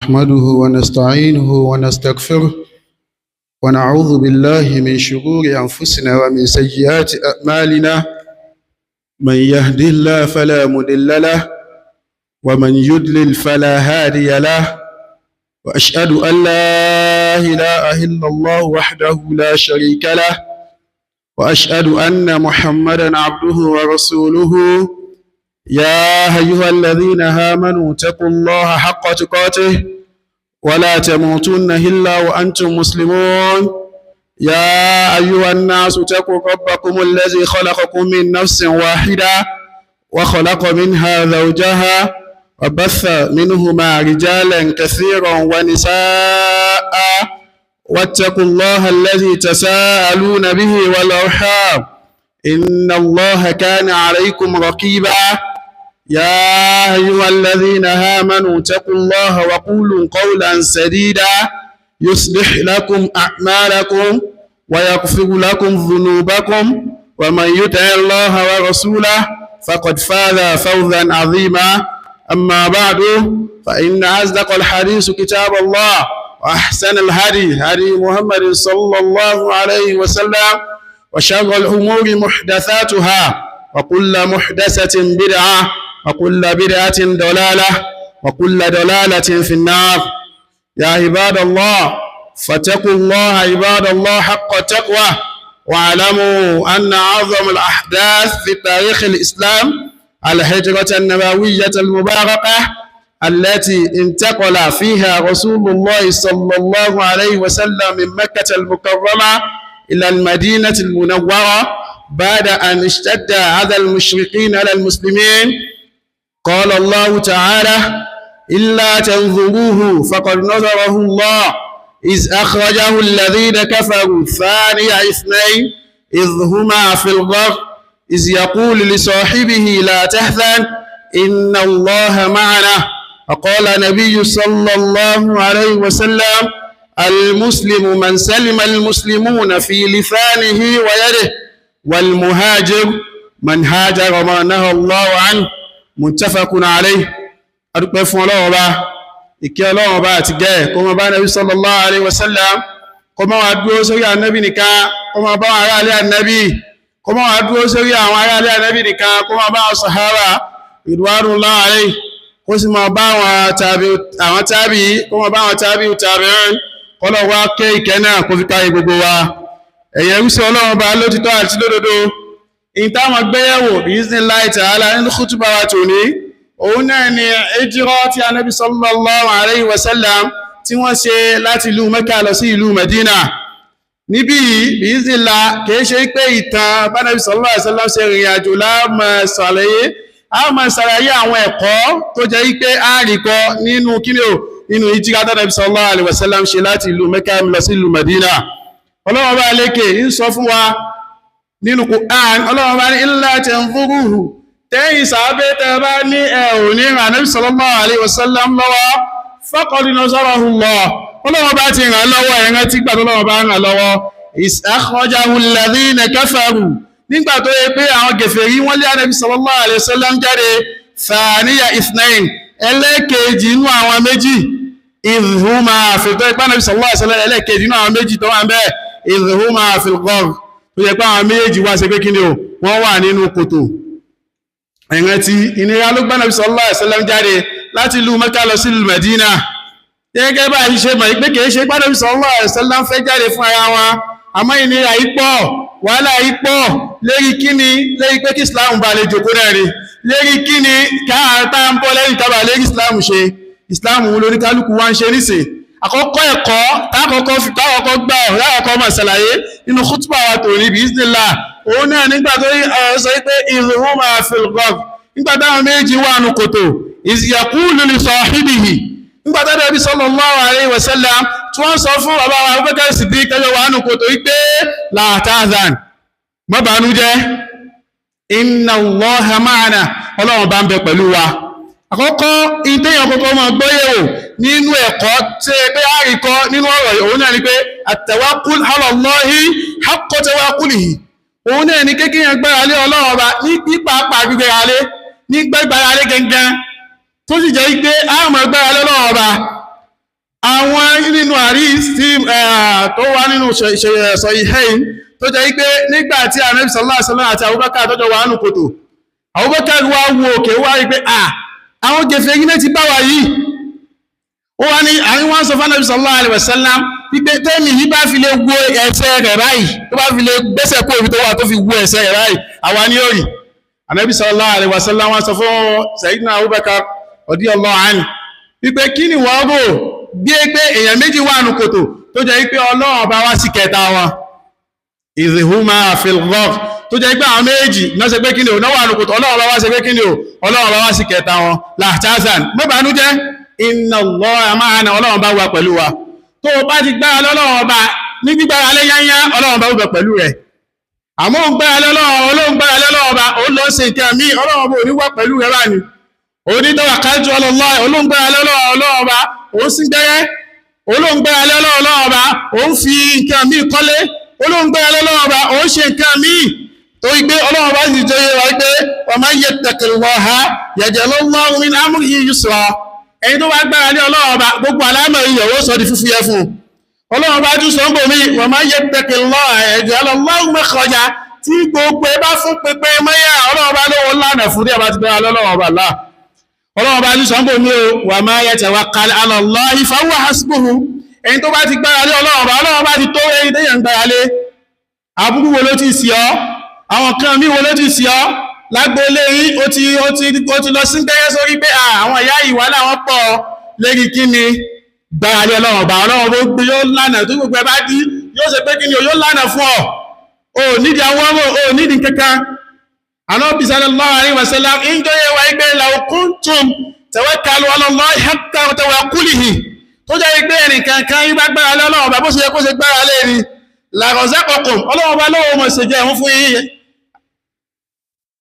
نحمده ونستعينه ونستغفره ونعوذ بالله من شرور أنفسنا ومن سيئات أعمالنا من يهده الله فلا مضل له ومن يضلل فلا هادي له وأشهد أن لا إله إلا الله وحده لا شريك له وأشهد أن محمدا عبده ورسوله يا أيها الذين آمنوا اتقوا الله حق تقاته ولا تموتن إلا وأنتم مسلمون يا أيها الناس اتقوا ربكم الذي خلقكم من نفس واحدة وخلق منها زوجها وبث منهما رجالا كثيرا ونساء واتقوا الله الذي تساءلون به والأرحام إن الله كان عليكم رقيبا يا أيها الذين آمنوا اتقوا الله وقولوا قولا سديدا يصلح لكم أعمالكم ويغفر لكم ذنوبكم ومن يطع الله ورسوله فقد فاز فوزا عظيما أما بعد فإن أصدق الحديث كتاب الله وأحسن الهدي هدي محمد صلى الله عليه وسلم وشر الأمور محدثاتها وكل محدثة بدعة وكل بدعة ضلالة وكل ضلالة في النار يا عباد الله فاتقوا الله عباد الله حق التقوى واعلموا أن أعظم الأحداث في تاريخ الإسلام الهجرة النبوية المباركة التي انتقل فيها رسول الله صلى الله عليه وسلم من مكة المكرمة إلى المدينة المنورة بعد أن اشتد أذى المشركين على المسلمين. قال الله تعالى إلا تنظروه فقد نظره الله إذ أخرجه الذين كفروا ثاني اثنين إذ هما في الغار إذ يقول لصاحبه لا تحزن إن الله معنا. وقال النبي صلى الله عليه وسلم المسلم من سلم المسلمون في لسانه ويده والمهاجر من هاجر ما نهى الله عنه متفق عليه. adúpẹ́ fún Ọlọ́run Ọba ìkẹ́ Ọlọ́run Ọba àti gẹ́ kó máa bá Ànábì sallallahu alaihi wasallam kó máa wá dúró sórí Ànábì nìkan kó máa bá ará ilé Ànábì kó máa wá dúró sórí àwọn ará ilé Ànábì nìkan kó máa bá àwọn sàhábà ridwanullahi alayhi kó sì máa bá àwọn tábì kó máa bá àwọn tábì tabi'in kó lọ wá kẹ́ ìkẹ́ náà kó fi kárí gbogbo wa. ẹ̀yẹ rúṣẹ́ Ọlọ́run Ọba lótìtọ́ àti lódodo ìtàwọn gbéyẹ̀wò bi'iznillahi ta'ala nínú khutbah wa tòní òun náà ni Hijrah tí Ànábì sallallahu alayhi wa sallam tí wọ́n ṣe láti ìlú Mẹ́kà lọ sí ìlú Medina. níbí bi'iznillahi kìí ṣe pé ìtàn bánàbí sallallahu alayhi wa sallam ṣe rìnrìn àjò láàmà ṣàlàyé àwọn ẹ̀kọ́ tó jẹ́ wípé àríkọ nínú kílò nínú Hijrah tánàbí sallallahu alayhi wa sallam ṣe láti ìlú Mẹ́kà lọ sí ìlú Medina. Ọlọ́run bá lékè ń sọ fún wa nínú Qur'an Ọlọ́run bá ní illa tanzuruhu tẹ́yìn sàábẹ́ tẹ́ bá ní ẹ̀hùn ní Ànábì sallallahu alaihi wasallam lọ́wọ́ faqad nazarahu Allah. Ọlọ́run bá ti ràn lọ́wọ́ ẹ̀rẹ́ tí gbà tọ́lọ́run bá ràn lọ́wọ́ iz akhrajahu alladhina kafaru nígbà tó yẹ pé àwọn gẹ̀fẹ̀rí wọ́n lé Ànábì sallallahu alaihi wasallam jáde thaniya ithnain ẹlẹ́kejì inú àwọn méjì idh huma fi tó ipá Ànábì sallallahu alaihi wasallam ẹlẹ́kejì inú àwọn méjì tó wà ń bẹ́ẹ̀ idh huma fil ghar tó yẹ pé àwọn méjì wá ṣe pé kí ni o wọ́n wà nínú kòtò. ẹ̀rẹ́ tí ìnira ló gbá Ànábì sallallahu alaihi wasallam jáde láti ìlú Mẹ́kà lọ sí ìlú Medina. gẹ́gẹ́ bá yìí ṣe mọ̀ pé kìí ṣe gbá Ànábì sallallahu alaihi wasallam fẹ́ jáde fún ara wọn àmọ́ ìnira yìí pọ̀ wàhálà yìí pọ̀ lérí kíni lérí pé kí Islam bá lè jòkó rẹ̀ rí lérí kíni káàtà ń bọ́ lẹ́yìn tábà lérí Islam ṣe Islam lórí kálukú wá ń ṣe nísìn. àkọ́kọ́ ẹ̀kọ́ táàkọ́kọ́ gbà láàkọ́ mọ̀ ṣàlàyé nínú khutbah wa tòní bi'iznillahi òun náà nígbà tó sọ pé idh huma fil ghar nígbà táwọn méjì wà nù kòtò iz yaqulu li sahibihi nígbà tó Ànábì sallallahu alaihi wasallam tí wọ́n sọ fún bàbá wa Abubakar Siddiq kẹjọ wà nù kòtò wípé la tahzan má bànújẹ́ inna Allaha ma'ana Ọlọ́run bá ń bẹ pẹ̀lú wa. àkọ́kọ́ ìtẹ́yàn kọ́kọ́ máa gbọ́yẹ̀wò nínú ẹ̀kọ́ tí pé àríkọ́ nínú ọ̀rọ̀ òun náà ni pé at-tawakkul ala Allahi haqqa tawakkulihi òun náà ni kékèyàn gbára lé Ọlọ́run Ọba ní pàápàá gbígbára lé ní gbẹ́gbàrá lé gẹ́gẹ́ tó sì jẹ́ pé a máa gbára lé Ọlọ́run Ọba àwọn nínú àríṣ tí tó wá nínú Sahihayn tó jẹ́ pé nígbà tí Ànábì sallallahu alaihi wasallam àti Abubakar tọ́jọ́ wà nù kòtò, Abubakar wá wo òkè wá rí pé àwọn kèfèrí náà ti bá wa yìí. Ó wá ní àrin wọ́n sọ fún Ànábì sallallahu alaihi wasallam wípé tẹ́mi yìí bá fi lè wo ẹsẹ̀ rẹ̀ báyìí, tó bá fi lè gbẹ́sẹ̀ kó ibi tó wà tó fi wo ẹsẹ̀ rẹ̀ báyìí, àwa ní òrì. Ànábì sallallahu alaihi wasallam wọ́n sọ fún Sayyidina Abubakar radiyallahu anhu wípé kí ni wọ́n rò bí i pé èèyàn méjì wà nù kòtò tó jẹ́ pé Ọlọ́run bá wá sí kẹta wọn, ìzìhúmá fil-ghar, tó jẹ́ pé àwọn méjì náà ṣe pé kí ni ò náà wà nù kòtò, Ọlọ́run bá wá ṣe pé kí ni ò, Ọlọ́run bá wá sí kẹta wọn, la tahzan, mọ́bànújẹ́, inna Allaha ma'ana, Ọlọ́run bá wà pẹ̀lú wa. Tó bá ti gbára lọ́lọ́run bá ní gbígbára lé yányá, Ọlọ́run bá wà pẹ̀lú rẹ̀. Àmọ́ ń gbára lọ́lọ́run bá ó lọ ṣe nǹkan mí, Ọlọ́run bá ò ní wà pẹ̀lú rẹ̀ bá ní. Onítawakkaltu ala Allah, olóńgbára lọ́lọ́run bá ó sì gbẹ́rẹ́, olóńgbára lọ́lọ́run bá ó ń fi nǹkan mí kọ́lé, olóńgbára lọ́lọ́run bá ó ń ṣe nǹkan mí. Tó gbé Ọlọ́run bá sì jẹ́ wá pé wa man yattaqillaha yaj'al Allahu min amrihi yusra. Ẹni tó bá gbára lé Ọlọ́run bá gbogbo àlámọ̀ ìyẹ̀wó sọ di fúfúyẹ́ fún. Ọlọ́run bá tún sọ ń bò mí wa man yattaqillaha yaj'al Allahu makhraja, tí gbogbo ẹ bá fún pẹpẹ mẹ́yà Ọlọ́run bá lówó lánàá fún tí a bá ti gbára lọ́lọ́run bá láà. Ọlọ́run bá tún sọ ń bò mí o wa ma yatawakkal ala Allahi fa huwa hasbuhu. Ẹni tó bá ti gbára lé Ọlọ́run bá ti tó ẹni tẹ́yàn gbára lé. Àbúrú wo ló ti sí ọ? Àwọn kan mí wo ló ti sí ọ? Lágbólé yìí ó ti lọ sí gẹ́gẹ́ sórí pé àwọn ìyá ìwà láwọn pọ̀ lérí kí ni gbára lé Ọlọ́run bá. Ọlọ́run bó gbé yóò lánàá tó gbogbo ẹ bá dí yóò ṣe pé kí ni yóò lánàá fún ọ. O nídìí àwọn ọmọ o nídìí kankan. Ànábì sallallahu alaihi wasallam ń jọ yẹ wá pé law kuntum tawakkalu ala Allahi haqqa tawakkulihi, tó jẹ́ pé ẹnìkan kan yí bá gbára lé Ọlọ́run bá bó ṣe yẹ kó ṣe gbára lé ni la razaqakum, Ọlọ́run bá lọ́wọ́ mọ̀ ṣe jẹ́ ẹ̀hún fún yín.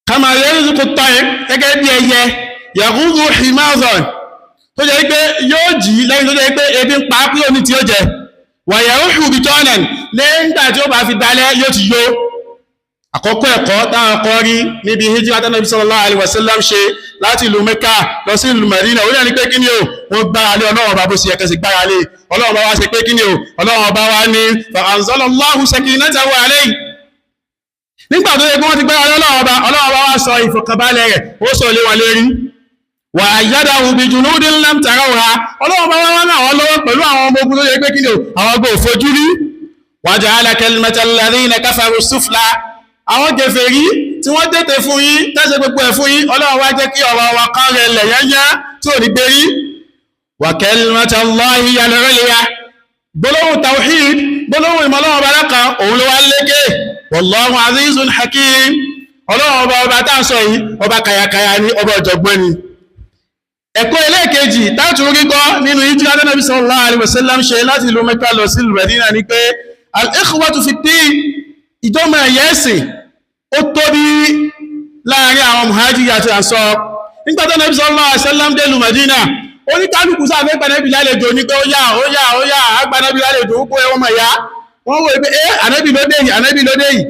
Kama yarzuqu at-tayr, gẹ́gẹ́ bí ẹyẹ yaghudhu himazan, tó jẹ́ pé yóò jí lẹ́yìn tó jẹ́ pé ebi ń pa á pé omi tí ó jẹ, wa yaruhu bitanan, lẹ́yìn tí ó bá fi dalẹ̀ yóò ti yó. Àkọ́kọ́ ẹ̀kọ́ táwọn kọ́ rí níbi hijira tí Nabi sallallahu alaihi wasallam ṣe láti ìlú Mẹ́kà lọ sí ìlú Mẹdínà, ó ní pé kí ni o, wọ́n gbára lé Ọlọ́run bá bó ṣe ẹ̀kẹ́ sí gbára lé. Ọlọ́run bá wá ṣe pé kí ni o, Ọlọ́run bá wá ní fa anzalallahu sakinatahu alayhi. Nígbà tó yẹ kí wọ́n ti gbára lé Ọlọ́run bá wá sọ ìfọ̀kànbalẹ̀ rẹ̀, ó sọ lé wọn lérí. Wa ayyadahu bi junudin lam tarawha, Ọlọ́run bá wá náà wọ́n lọ́wọ́ pẹ̀lú àwọn ọmọ ogun tó yẹ pé kí ni o, àwọn ọgbọ̀ òfojú rí. Wa ja'ala kalimatal ladhina kafaru sufla, àwọn kèfèrí tí wọ́n tètè fún yín tẹ́sẹ̀ gbogbo ẹ̀ fún yín, Ọlọ́run wá jẹ́ kí ọ̀rọ̀ wa kan rẹ̀ lẹ̀ yányá tí ò ní gbérí. Wa kalimatullahi hiya al-ulya, gbólóhùn tawhid, gbólóhùn ìmọ̀lọ́wọ́ bá lọ́kàn òun ló wá lékè. Wallahu azizun hakim, Ọlọ́run ọba tá ń sọ yìí ọba kàyàkàyà ní ọba ọ̀jọ̀gbọ́n ni. Ẹ̀kọ́ ẹlẹ́ẹ̀kejì tátùn rí gbọ́ nínú hijira tí Nabi sallallahu alaihi wasallam ṣe láti ìlú Mẹ́kà lọ sí ìlú Mẹdínà ni pé al-ikhwatu fi ddin, ìjọ́mọ̀ ẹ̀yẹ́sìn ó tóbi láàrin àwọn muhajiri àti ansar. Nígbà tí Nabi sallallahu alaihi wasallam dé ìlú Mẹdínà, oníkálùkù sáfẹ́ gbànẹ́bì lálejò ní pé ó yá agbànẹ́bì lálejò ó kó ẹwọ́n mọ̀ ya. Wọ́n wò pé ànẹ́bì ló dé yìí.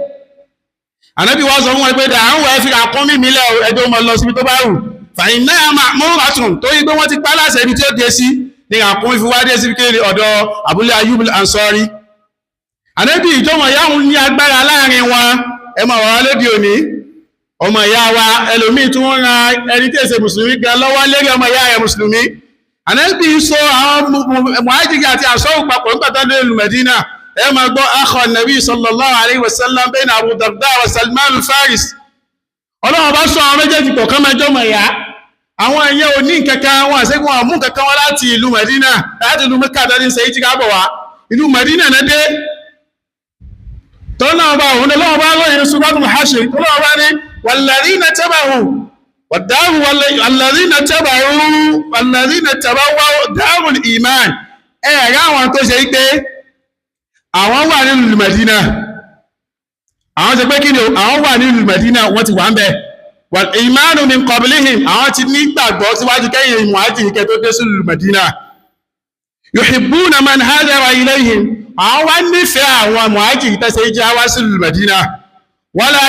Ànẹ́bì wá sọ fún wọn pé dáhùn ẹ fi àkọ́ mímí lẹ́ ẹjọ́ mọ̀ lọ síbi tó bá rù. Fàyín náà mọ́ àtùn tó yí pé wọ́n ti pa láṣẹ ibi tí ó dé sí ní àkún fi wá dé sí kéré ọ̀dọ̀ Abúlé Ayyub al-Ansari. Ànẹ́bì ìjọmọ̀ yáhùn ní agbára láàrin wọn, ẹ máa wà lóde òní. Ọmọ ìyá wa ẹlòmíì tí wọ́n ran ẹni tí èsè mùsùlùmí gan lọ́wọ́ lérí ọmọ ìyá ẹ̀ mùsùlùmí. Ànẹ́bì sọ àwọn muhajiri àti ansar papọ̀ nígbà tó dé ìlú Mẹdínà. Ẹ máa gbọ́ akọ Nabi sallallahu alaihi wasallam bayna Abu Darda wa Salman al-Faris. Ọlọ́run bá sọ àwọn méjèèjì pọ̀ kán mẹjọ́ mọ̀ ìyá. Àwọn ẹ̀yẹ ò ní kankan wọn àṣẹ́gun àmú kankan wọn láti ìlú Mẹdínà láti ìlú Mẹ́kà tó ń ṣe ìjìká bọ̀ wá. Ìlú Mẹdínà náà dé. Tọ́lá ọba òun lọ́wọ́ bá lọ́yìn Suratul Hashr, tọ́lá ọba ní walladhina tabahu walladhina tabawwa'u darul iman. Ẹ̀rá àwọn tó ṣe pé àwọn wà nínú ìlú Mẹdínà. Àwọn ṣe pé kí ni àwọn wà nínú ìlú Mẹdínà, wọ́n ti wà ń bẹ̀. Wal imanu min qablihim, àwọn ti ní gbàgbọ́ síwájú kẹ́yìn muhajiri kẹ́ tó dé sí ìlú Mẹdínà. Yuhibbuna man hajara ilayhim, àwọn wá nífẹ̀ẹ́ àwọn muhajiri tẹ́sẹ̀ ìjẹ́ wá sí ìlú Mẹdínà. Wala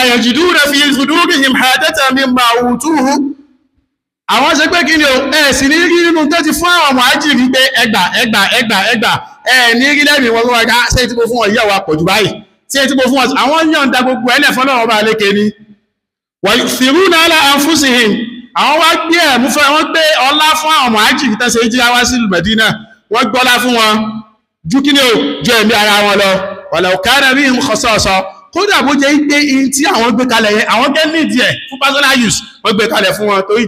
yajiduna fi sudurihim hajatan mimma utuhu, àwọn ṣe pé kí ni o sì ní rí nínú tó ti fún àwọn mùhájírì pé ẹgbà ní rí lẹ́mìí wọn lọ́wọ́ ẹ̀ká ṣé tí mo fún wọn ìyá wa pọ̀jù báyìí ṣé tí mo fún wọn àwọn yọ̀ǹda gbogbo ẹlẹ́ fọlọ́wọ́ bá lékè ni wàyùfìrúnà ala anfusihim àwọn wá gbé ẹ̀mú fún wọn gbé ọlá fún àwọn mùhájírì tó ṣe jíra wá sí Mẹdínà wọ́n gbọ́lá fún wọn ju kí ni o ju ẹ̀mí ara wọn lọ walau kana bihim khasasa kódà bó jẹ́ pé in tí àwọn gbé kalẹ̀ yẹn àwọn gẹ́ nídìí ẹ̀ fún personal use wọ́n gbé kalẹ̀ fún wọn torí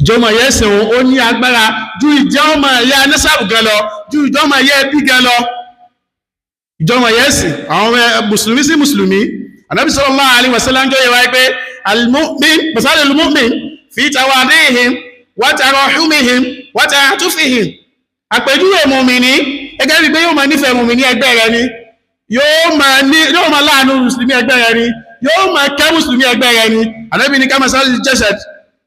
ìjọmọ̀ yẹ́sìn wọn ó ní agbára ju ìjọmọ̀ ẹ̀yà nẹ́sàbù gan lọ ju ìjọmọ̀ ẹ̀yà ẹbí gan lọ ìjọmọ̀ yẹ́sìn àwọn mùsùlùmí sí mùsùlùmí Ànábì sallallahu alaihi wasallam jọ yẹ wáyé pé al-mu'min masalul mu'min fi tawadihim wa tarahumihim wa ta'atufihim àpèjúwe mùmìnì ẹgẹ́ bí pé yóò máa nífẹ̀ẹ́ mùmìnì ẹgbẹ́ rẹ ni yóò máa láàánú mùsùlùmí ẹgbẹ́ rẹ ni yóò máa kẹ́ mùsùlùmí ẹgbẹ́ rẹ ni Ànábì ní kama sáré jẹ́sẹ̀t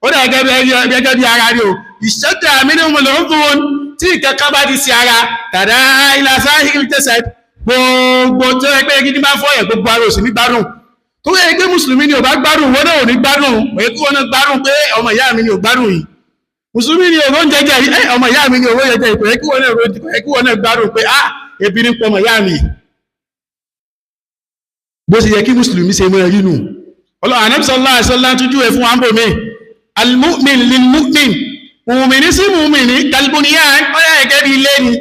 ó dà gẹ́gẹ́ bí ara rí o ìṣẹ́dá mínú lọ́rùn tí ìkẹ́kẹ́ bá ti sí ara tàdá ilá sáhìl jẹ́sẹ̀t gbogbo tó ẹgbẹ́ gidi máa fọ́ ẹ̀ gbogbo ara òsì ní gbádùn tó yẹ pé mùsùlùmí ni ò bá gbádùn wọ́n náà ò ní gbádùn òye kí wọ́n náà gbádùn pé ọmọ ìyá mi ni ò gbádùn yìí mùsùlùmí ni òwò ń jẹjẹ yìí ọmọ ìyá mi ni òwò jẹjẹ yìí kò yẹ kí wọ́n náà gbádùn pé ebi ní pọ̀ ọmọ ìyá mi bó ṣe yẹ kí mùsùlùmí ṣe mọ́ ẹ̀rí nù ọlọ́run Ànábì sallallahu alaihi wasallam tújú ẹ̀ fún wa ń bò mí al-mu'min lil-mu'min mùmìnì sí mùmìnì kalbuniyan ọ̀yà ẹ̀gẹ́ bí ilé ni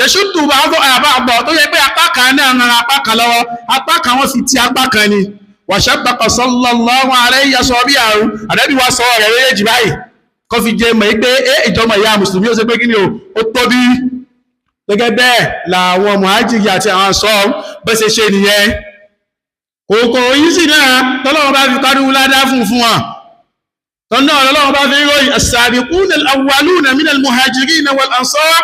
yẹ̀ṣùtù ba'du ba'da tó yẹ pé apá kan náà ń ran apá kan lọ́wọ́ apá kan wọ́n fi ti apá kan ni wa shabbaqa sallallahu alaihi asabi'ahu Ànábì wa sọ ọ̀rẹ́ méjèèjì báyìí kó fi jẹ mọ̀ pé ìjọmọ̀ ìyá mùsùlùmí ó ṣe pé kí ni ó tóbi gẹ́gẹ́ bẹ́ẹ̀ làwọn mùhájírì àti àwọn sọ bẹ́ ṣe ṣe nìyẹn kòkò yìí sì náà tọ́lọ́wọ́ bá fi kádùn ládá fún wọn tọ́nà ọlọ́wọ́ bá fi ròyìn as-sabiquna al-awwaluna min al-muhajirina wal-ansar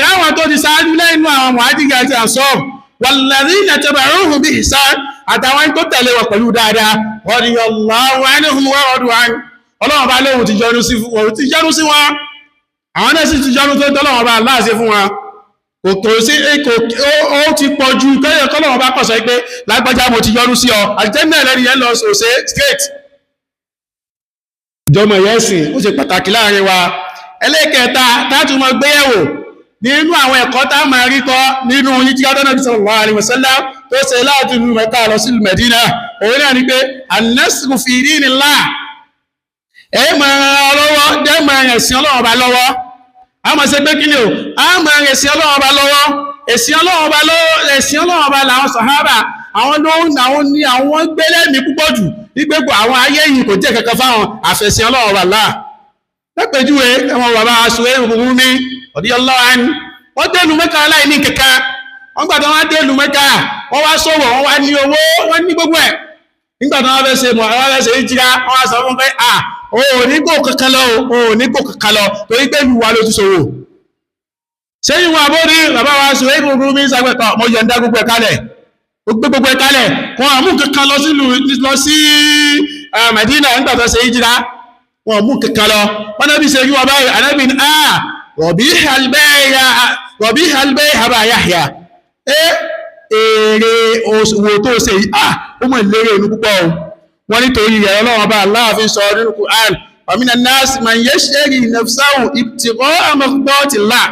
láwọn tó ti sáájú lẹ́nu àwọn mùhájírì àti ansar wal-ladhina taba'uhum bi ihsan àtàwọn tó tẹ̀lé wọn pẹ̀lú dáadáa radiyallahu anhum wa radu anhu ọlọ́wọ́ bá lóhun ti jọrú sí wọn àwọn náà sì ti jọrú tó tọ́lọ́wọ́ bá láàṣẹ fún wọn kò sí ó ti pọ̀ ju kọ́lọ́wọ́ bá kọ̀sọ̀ pé lágbájá mo ti yọrú sí ọ àjẹ́mẹ́ ẹ̀lẹ́ni yẹn lọ sòsé straight ìjọmọ̀ yẹ́sìn ó ṣe pàtàkì láàrin wa ẹlẹ́kẹta tátùmọ̀ gbéyẹ̀wò nínú àwọn ẹ̀kọ́ tá máa rí kọ́ nínú Hijrah Ànábì sallallahu alaihi wasallam tó ṣe láti ìlú Mẹ́kà lọ sí Mẹ́dínà òun náà ni pé an-nasru fi dinillah ẹ máa ràn lọ́wọ́ dẹ́ máa rẹ̀ sí Ọlọ́run bá lọ́wọ́ a máa ṣe pé kí ni o a máa rẹ̀ sí Ọlọ́run bá lọ́wọ́ ẹ̀sìn Ọlọ́run bá làwọn sàhábà àwọn ní àwọn gbẹ́lẹ́mì púpọ̀ jù nígbègbò àwọn ayé yìí kò jẹ́ kankan fáwọn àfẹ̀sìn Ọlọ́run bá láà lẹ́pẹ̀júwe ẹwọn bàbá Ashura ní radiyallahu anhu wọ́n délùú Mẹ́kà aláìní kankan wọ́n gbàtà wọ́n délùú Mẹ́kà wọ́n wá sọ́wọ́ wọ́n wá ní owó wọ́n ní gbogbo ẹ̀ nígbàtà wọ́n fẹ́ ṣe Hijrah wọ́n wá sọ fún pé onígbò kankan lọ torí pé ìlú wa ló ti ṣòwò sẹ́yìn wọn àbórí bàbá wa Ashura ní sàgbẹ̀tọ̀ mọ́ yọ̀ǹda gbogbo ẹ̀kalẹ̀ wọn àmú kankan lọ sí Mẹ́dínà nígbàtà ṣe Hijrah wọn mú kankan lọ wọn náà bí ṣe rí wọn báyìí Ànábì ní rọ̀bí halbẹ́ àbá Yahya èrè òwò tó ṣe yìí ó mọ̀ lérè inú púpọ̀ wọ́n nítorí ẹ̀rọ lọ́wọ́ bá aláàfin sọ nínú Qur'an wa minan nas man yashtari nafsahu ibtigha'a mardatillah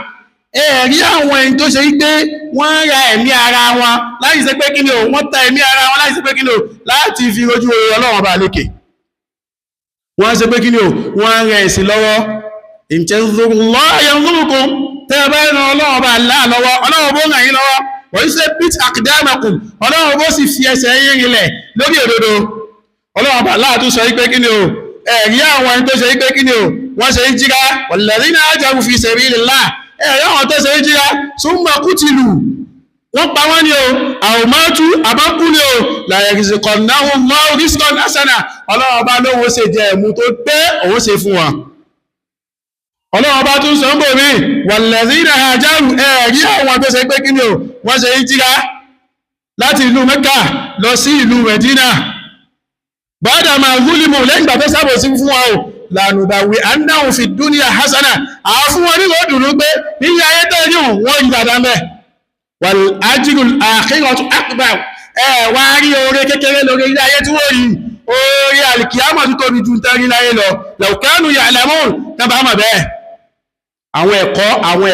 ẹ̀rí àwọn ẹni tó ṣe wípé wọ́n ra ẹ̀mí ara wọn láti ṣe pé kí ni o wọ́n ta ẹ̀mí ara wọn láti ṣe pé kí ni o láti fi rojú ẹ̀rọ lọ́wọ́ bá lékè wọ́n ṣe pé kí ni o wọ́n rẹ̀ ẹ̀sìn lọ́wọ́ in tanzurullaha yanzurukum tẹ́ bá ràn Ọlọ́run bá lọ́wọ́ Ọlọ́run bó ràn yín lọ́wọ́ wa yusabbit aqdamakum Ọlọ́run bó sì fi ẹsẹ̀ yín rinlẹ̀ lórí òdodo Ọlọ́run bá láàtún sọ wípé kí ni o ẹ̀rí àwọn ẹni tó ṣe wípé kí ni o wọ́n ṣe Hijrah walladhina hajaru fi sabilillah ẹ̀rí àwọn tó ṣe Hijrah summa qutilu wọ́n pa wọ́n ní o àwòmátú àbákú ní o láyẹ̀rìsìkọ̀náwó mọ́ rísíkọ̀n asana Ọlọ́run bá lówó ṣe jẹ ẹ̀mú tó pé òun ṣe fún wọn Ọlọ́run bá tún sọ ń bò mí walladhina hajaru ẹ̀rí àwọn tó ṣe pé kí ni o wọ́n ṣe Hijrah láti ìlú Mẹ́kà lọ sí ìlú Mẹ́dínà bọ́dà máa gúlìmù lẹ́yìn ìgbà tó sábò sí fún wọn o lànùdàwì annáhùn fi dúníà hasana àwọn fún wọn nílò dùnú pé níyà ayé tẹ́jú wọ́n yí dàdá mẹ́ wal ajrul akhiratu akbar wá rí oore kékeré lórí ilé ayé tí wọ́n yìí orí alìkìyàmọ̀ tó tóbi ju tẹ́rí láyé lọ law kanu ya'lamun tán bá mọ̀ bẹ́ẹ̀. àwọn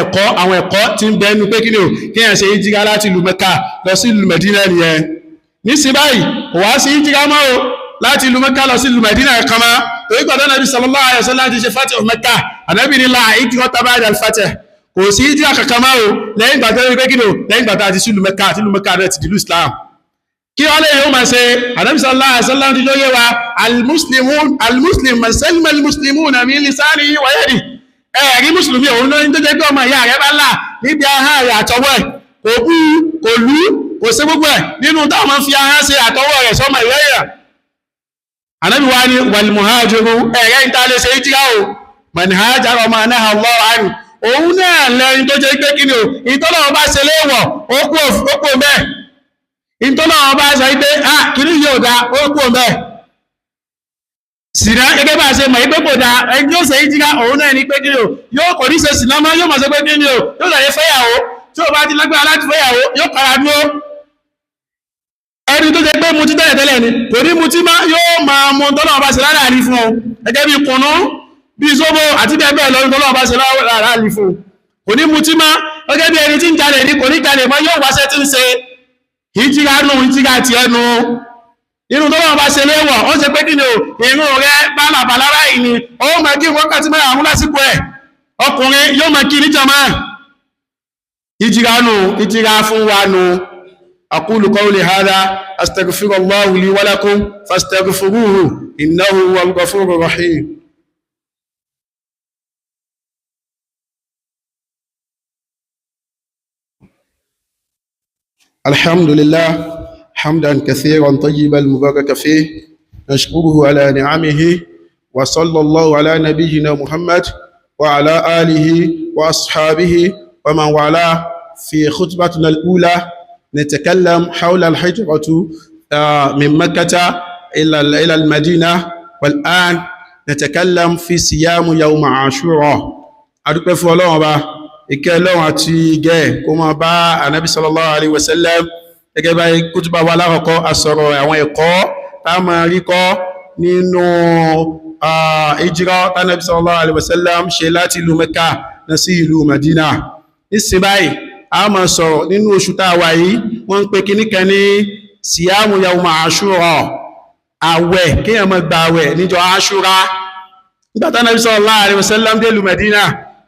ẹ̀kọ́ tí ń bẹnu pé kí ni o kí ẹ̀ ṣe ìjírá láti ìlú Mẹ́kà lọ sí ìlú Mẹ̀dínà nìyẹn. nísìn báyìí kò wá sí ìjírá mọ́ o láti ìlú Mẹ́kà lọ sí ìlú Mẹ̀dínà kan mọ́ torí gbọ́dọ̀ Nabi sallallahu alaihi wasallam ti ṣe fatih Mẹ́kà Ànábì ní la hijrata ba'da al-fath kò sí ìjírá kankan mọ́ o lẹ́yìn gbàtà pé kí ni o lẹ́yìn gbàtà àti sí ìlú Mẹ́kà àti ìlú Mẹ́kà rẹ̀ ti dìlú Islam. kí wọ́n lè yóò máa ṣe Ànábì sallallahu alaihi wasallam ti lóye wa al-muslim man salima al-muslimuna min lisanihi wa yadihi ẹ̀rí mùsùlùmí òun lóyún tó jẹ́ pé ọmọ ìyá rẹ̀ bá là níbi ahọ́n rẹ̀ àtọwọ́ ẹ̀ kò bú kò lú kò sí gbogbo ẹ̀ nínú táwọn máa ń fi ahọ́n ṣe àtọwọ́ rẹ̀ sọmọ ìwé yẹn. Ànábì wa ni wal muhajiru ẹ̀rẹ́ ń ta lè ṣe ìjìká o man hajara ma naha Allahu anhu òun náà lẹ́yìn tó jẹ́ pé kí ni o ìtọ́lọ́wọ́ bá ṣe léèwọ̀ ó kú bẹ́ẹ̀ ìtọ́lọ́wọ́ bá ṣe pé kí ni yóò dá ó kú bẹ́ẹ̀. Sìnà gẹ́gẹ́ bá ṣe mọ̀ ipé kò dáa ẹni yóò ṣe ìjìká òun náà ní pé kí ni o yóò kò ní ṣe sìnà mọ́ yóò mọ̀ sí pé kí ni o yóò lọ yẹ fẹ́yàwó tí ó bá ti lágbára láti fẹ́yàwó yóò kára dúró. ẹni tó jẹ pé mutí tẹ́lẹ̀ ni kò ní mutí má yóò máa mú tọ́lọ́wọ́ bá ṣe láàrí fún ọ gẹ́gẹ́ bí kùnú bí sóbò àti bẹ́ẹ̀ bẹ́ẹ̀ lọ́rùn tọ́lọ́wọ́ bá ṣe láàrí fún kò ní mutí má gẹ́gẹ́ bí ẹni tí ń jalè ní kò ní jalè mọ́ yóò wáṣẹ́ tí ń ṣe ìjìká ti ẹnu inú tó wọ́n bá ṣe léwọ̀ ó ṣe pé kí ni o ìrún rẹ̀ bálàbàlá ráì ni ó máa kí wákàtí mẹ́rin àwọn lásìkò ẹ̀ ọkùnrin yóò máa kí ní jàmá ìjìrá fún wa nù aqulu qawli hadha astaghfirullahu li wa lakum fastaghfiruhu innahu huwal ghafurur rahim. alhamdulillah حمدا كثيرا طيبا مباركا فيه نشكره على نعمه وصلى الله على نبينا محمد وعلى آله وأصحابه ومن والاه. في خطبتنا الأولى نتكلم حول الهجرة من مكة إلى المدينة والآن نتكلم في صيام يوم عاشوراء. أدوك فولون با إكلون أتي جاي كما با النبي صلى الله عليه وسلم gẹ́gẹ́ bá kútùbà wà lákọ̀ọ́kọ́ àsọ̀rọ̀ àwọn ẹ̀kọ́ tá máa rí kọ́ nínú ìjírá tánàbí sallallahu alaihi wasallam ṣe láti ìlú Mẹ́kà lọ sí ìlú Madina. nísìn báyìí a máa sọ̀rọ̀ nínú oṣù tá a wà yìí wọ́n ń pè kíníkan ní siyamu yawma Ashura àwẹ̀ kéèyàn máa gba àwẹ̀ níjọ́ Ashura. nígbà tánàbí sallallahu alaihi wasallam dé ìlú Madina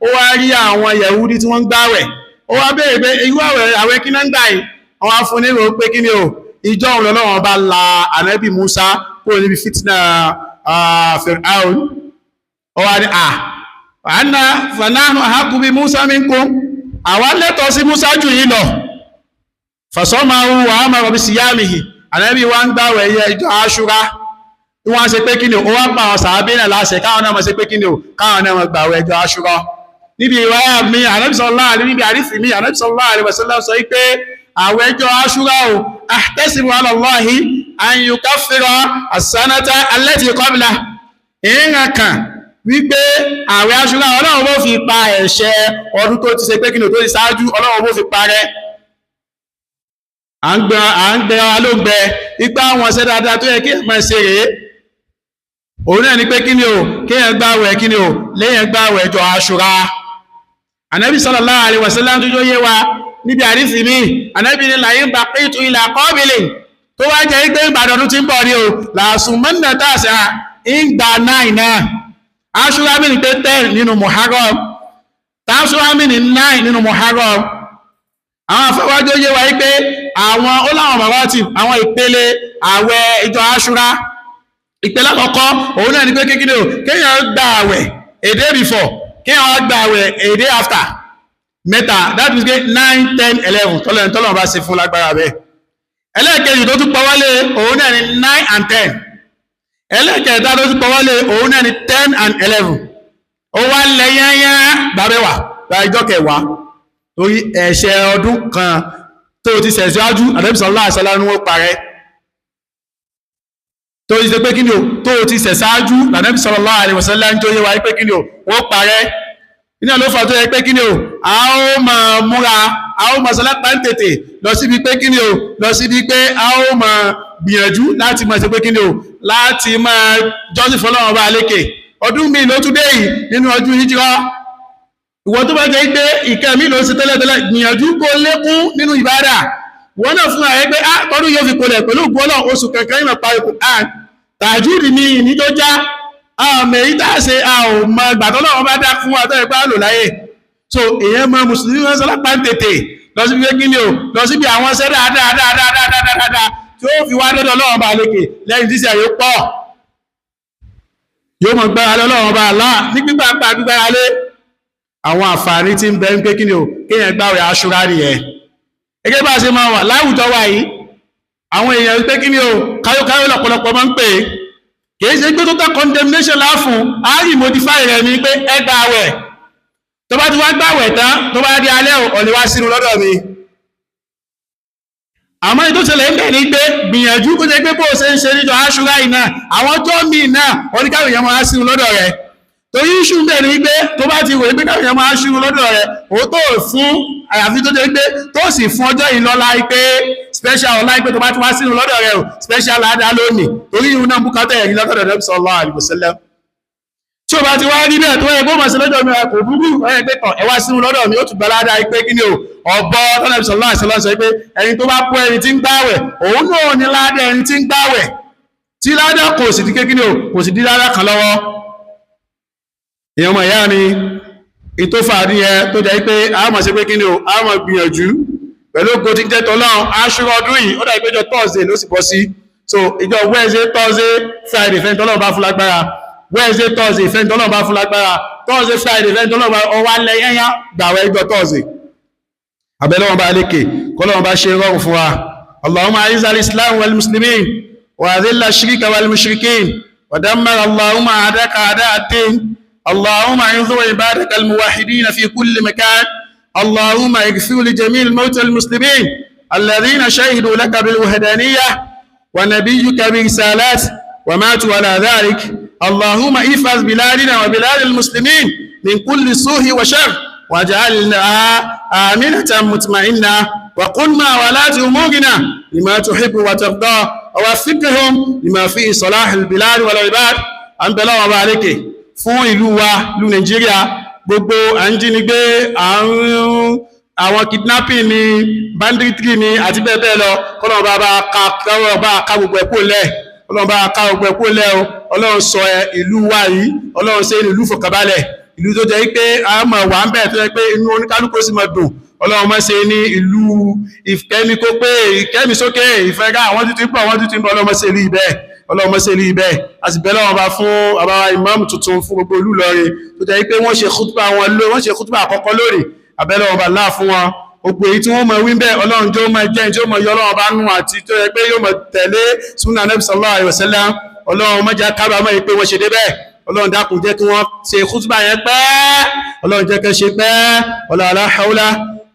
ó wá rí àwọn Yahudi tí wọ́n ń gbàwẹ̀ ó wá béèrè pé irú àwẹ̀ kí náà ń gbà yìí àwọn afúnirò pé kí ni o ìjọ Ọlọ́run bá la ànábì Musa kúrò níbi fitna Fir'aun ó wá ní àánà fanáhùn àhákù bí Musa minkum àwa lẹ́tọ̀ọ́ sí Musa jù yìí lọ fasọ́máhù wà á máa bí síyámìhì ànábì wá ń gbààwẹ̀ ẹ̀yẹ ìjọ Ashura wọ́n ṣe pé kí ni ó wá pa àwọn sàábé náà láṣẹ káwọn náà máa ṣe pé kí ni o káwọn náà máa gbààwẹ̀ ẹjọ Ashura. níbi ìwáyà mi ànábì sallallahu alaihi níbi àrífì mi ànábì sallallahu alaihi wasallam sọ pé àwẹ̀ ẹjọ́ Ashura o ahtasibu ala Allahi an yukaffira as-sanata allati qabla ìrìnà kan wípé àwẹ̀ Ashura Ọlọ́run bó fi pa ẹ̀ṣẹ̀ ọdún tó ti ṣe pé kínú tó ti ṣáájú Ọlọ́run bó fi parẹ́. à ń gbẹ wa ló gbẹ ipá wọn ṣe dáadáa tó yẹ kí ẹ̀mọ̀ ṣe rèé òun náà ni pé kíni o kéèyàn gbààwẹ̀ kíni o léèyàn gbààwẹ̀ ẹjọ́ Ashura. Ànábì sallallahu alaihi wasallam tó yé wa níbi àrífì mi Ànábì ní láyín bá pẹ́tù ilẹ̀ àkọ́bìlì tó wá jẹ́ ìgbé ìbàdàn tí ń bọ̀ ní o làásùn mọ́nà tàṣà ìgbà 9 náà Ashura mi ní pé 10 nínú Muharram Ashura mi ní 9 nínú Muharram. àwọn afẹ́wájú yé wa pé àwọn oláwọn mọ̀rọ́tì àwọn ìpele àwẹ̀ ìjọ Ashura ìpele àkọ́kọ́ òun náà ní pé kékeré o kéèyàn gba àwẹ̀ a day before kéèyàn gba àwẹ̀ a day after mẹ́ta that is 9, 10, 11 tọ́lọ̀ bá ṣe fún lágbára bẹ́ẹ̀. ẹlẹ́ẹ̀kejì tó tún pọ̀wọ́lé òun náà ni 9 and 10 ẹlẹ́ẹ̀kẹta tó tún pọ̀wọ́lé òun náà ni 10 and 11 ó wá lẹ́yẹ́yẹ́ gbàbẹ́wà gba ìjọ kẹwàá torí ẹ̀ṣẹ̀ ọdún kan tó ti ṣẹ̀ṣáájú Ànábì sallallahu alaihi wasallam ó parẹ́ tó ti ṣe pé kí ni o tó ti ṣẹ̀ṣáájú Ànábì sallallahu alaihi wasallam tó yẹ wá pé kí ni o wọ́n parẹ́ iná ló fà tó yẹ pé kí ni o a ó máa múra a ó máa sọlápá ń tètè lọ síbi pé kí ni o lọ síbi pé a ó máa gbìyànjú láti máa ṣe pé kí ni o láti máa jọ́sìn fọ́lọ́run ọba lékè ọdún mi ló tún dé yìí nínú ọdún Hijrah ìwọ tó bá jẹ́ pé ìkẹ́ mi ló ṣe tẹ́lẹ̀tẹ́lẹ̀ gbìyànjú kó lékún nínú ìbádà wọ́n náà fún ààrẹ pé ọdún yóò fi kolẹ̀ pẹ̀lú ògbọ́lọ̀ oṣù kankan ìmọ̀ parí Qur'an tàjúdì ní ìní tó já àmì èyí tá a ṣe a ò mọ gbàtọ́lọ́wọ́ bá dá fún wa tó ẹgbẹ́ lò láyé so èyàn mọ mùsùlùmí wọn sọlá pa ń tètè lọ síbi pé kí ni o lọ síbi àwọn ṣẹ́ dáadáa tí ó fi wá dọ́dọ̀ lọ́wọ́ bá lékè lẹ́yìn tí sẹ́yìn pọ̀ yóò mọ̀ gbára lọ́wọ́ bá Allah ní gbígbára lé àwọn àǹfààní tí ń bẹ ń pé kí ni o kéèyàn gbààwẹ̀ Ashura nìyẹn gẹ́gẹ́ bá ṣe máa wà láwùjọ wa yìí àwọn èèyàn pé kí ni o káyókáyó lọ́pọ̀lọpọ̀ máa ń pè é kìí ṣe pé tó tọ́ condemnation láàfún àárí modify rẹ̀ ní pé ẹ gbààwẹ̀ tó bá ti wá gbààwẹ̀ tán tó bá di alẹ́ ọ̀lẹ́ wá sínú lọ́dọ̀ mi àmọ́ ètò ìṣẹ̀lẹ̀ ń bẹ̀ ní pé gbìyànjú kó jẹ́ pé bó ṣe ń ṣe níjọ Ashura yìí náà àwọn tó mí náà oníkàwé yẹn máa sínú lọ́dọ̀ rẹ̀ torí iṣu ń bẹ̀ ní pé tó bá ti wò pé káwé yẹn máa sínú lọ́dọ̀ rẹ̀ ó tó fún àyàfi tó jẹ́ pé tó sì fún ọjọ́ yìí lọ́la pé special ọlá pé tó bá ti wá sínú lọ́dọ̀ rẹ̀ o special ládàá lónìí torí ìhun náà bùkátà ẹ̀rí lọ́dọ̀ rẹ̀ sallallahu alaihi wasallam tí o bá ti wá rí bẹ́ẹ̀ tó yẹ kó mọ̀ sí lọ́dọ̀ mi kò burú ọ̀yẹ́ pé tọ̀ ẹ wá sínú lọ́dọ̀ mi ó tún gbà ládàá pé kí ni o ọ̀bọ tọ́lẹ̀ sallallahu alaihi wasallam sọ pé ẹni tó bá kó ẹni tí ń gbààwẹ̀ òun náà ní ládàá ẹni tí ń gbààwẹ̀ tí ládàá kò sì di kékeré o kò sì di ládàá kan lọ́wọ́ èèyàn mọ̀ ìyá mi ìtòfà ní ẹ tó jẹ́ pé a mọ̀ sí pé kí ni o a mọ̀ gbìyànjú pẹ̀lú ògo tí ń jẹ́ tọ́lọ́run Ashura ọdún yìí ó dà ìpéjọ Thursday ló sì bọ́ sí so ìjọ Wednesday Thursday Friday fẹ́ tọ́lọ́run bá fún lágbára Wednesday Thursday fẹ́ tọ́lọ́run bá fún lágbára Thursday Friday fẹ́ tọ́lọ́run bá ọwá lẹ́yẹ́yá gbàwẹ̀ ìjọ Thursday abẹ́lọ́wọ́n bá lékè kọ́lọ́run bá ṣe rọrùn fún wa Allahumma a'izzal al-islam wal muslimin wa adhilla ash-shirka wal mushrikin wa dammir Allahumma a'daka a'da ad-din اللهم انصر عبادك الموحدين في كل مكان اللهم اغفر لجميع الموتى المسلمين الذين شهدوا لك بالوحدانية ونبيك برسالات وماتوا على ذلك اللهم احفظ بلادنا وبلاد المسلمين من كل سوء وشر واجعلنا آمنة مطمئنة وقلنا ولاة أمورنا لما تحب وترضى ووفقهم لما فيه صلاح البلاد والعباد أن بلا وبارك fún ìlú wa ìlú Nàìjíríà gbogbo àjínigbé àwọn kidnapping ni banditry ni àti bẹ́ẹ̀ bẹ́ẹ̀ lọ kọ́lọ̀ bá ká gbogbo ẹ̀kọ́ lẹ̀ Ọlọ́run bá ká gbogbo ẹ̀kọ́ lẹ̀ Ọlọ́run sọ ìlú wa yìí Ọlọ́run ṣe ìlú fọkànbalẹ̀ ìlú tó jẹ́ pé a mọ̀ wà ń bẹ̀ tó jẹ́ pé inú oníkálukú sì mọ̀ dùn Ọlọ́run má ṣe ní ìlú ìkẹ́mi kó pé ìkẹ́mi sókè ìfẹ́gá àwọn títí pọ̀ Ọlọ́run má ṣe rí ibẹ̀ ọlọ́mọ sí ilé ibẹ̀ a sì bẹ̀rẹ̀ wọn bá fún àbáwá ìmáàmù tuntun fún gbogbo olú Ìlọrin tó jẹ́ pé wọ́n ṣe khutbah àkọ́kọ́ lórí abẹ́lẹ̀ wọn bá láà fún wọn gbogbo èyí tí wọ́n mọ̀ wí bẹ́ẹ̀ Ọlọ́run jẹ́ ó mọ̀ jẹ́ tí ó mọ̀ yọ Ọlọ́run bá nù àti tó yẹ pé yóò mọ̀ tẹ̀lé Sunnah Nabi sallallahu alaihi wasallam Ọlọ́run má jẹ́ kábàámọ̀ yìí pé wọ́n ṣe débẹ̀ Ọlọ́run dákun jẹ́ kí wọ́n ṣe khutbah yẹn pẹ́ Ọlọ́run jẹ́ kí ṣe pẹ́ wala hawla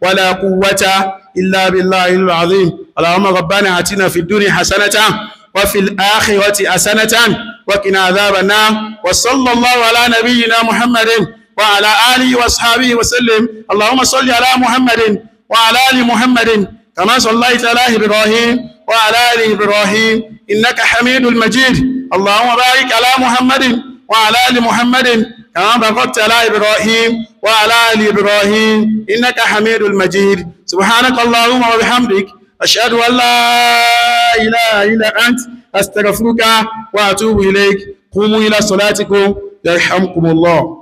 wala quwwata illa billahil azim Allahumma rabbana atina fid dunya hasanatan وفي الآخرة حسنة وقنا عذاب النار وصلى الله على نبينا محمد وعلى آله وأصحابه وسلم اللهم صل على محمد وعلى آل محمد كما صليت على إبراهيم وعلى آل إبراهيم إنك حميد المجيد اللهم بارك على محمد وعلى آل محمد كما باركت على إبراهيم وعلى آل إبراهيم إنك حميد المجيد سبحانك اللهم وبحمدك أشهد أن لا إله إلا أنت أستغفرك وأتوب إليك قوموا إلى صلاتكم يرحمكم الله